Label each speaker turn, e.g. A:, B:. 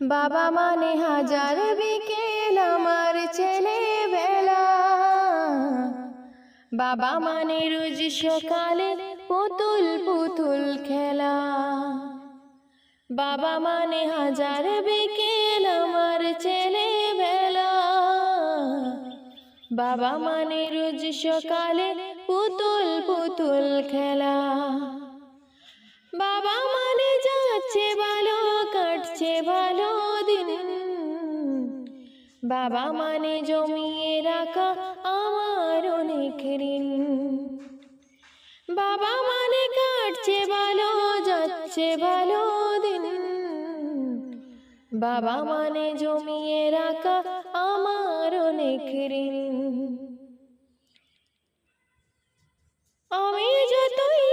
A: বাবা মানে হাজার বিকেল আমার ছেলেবেলা, বাবা মানে রোজ সকালে পুতুল পুতুল খেলা। বাবা মানে হাজার বিকেল আমার ছেলেবেলা, বাবা মানে রোজ সকালে পুতুল পুতুল খেলা। বাবা মানে যাচ্ছে ভালো কাটছে ভালো দিন, বাবা মানে জমিয়ে রাখা আমার অনেক ঋণ। বাবা মানে কাটছে ভালো যাচ্ছে ভালো দিন, বাবা মানে জমিয়ে রাখা আমার অনেক ঋণ। আমি যতই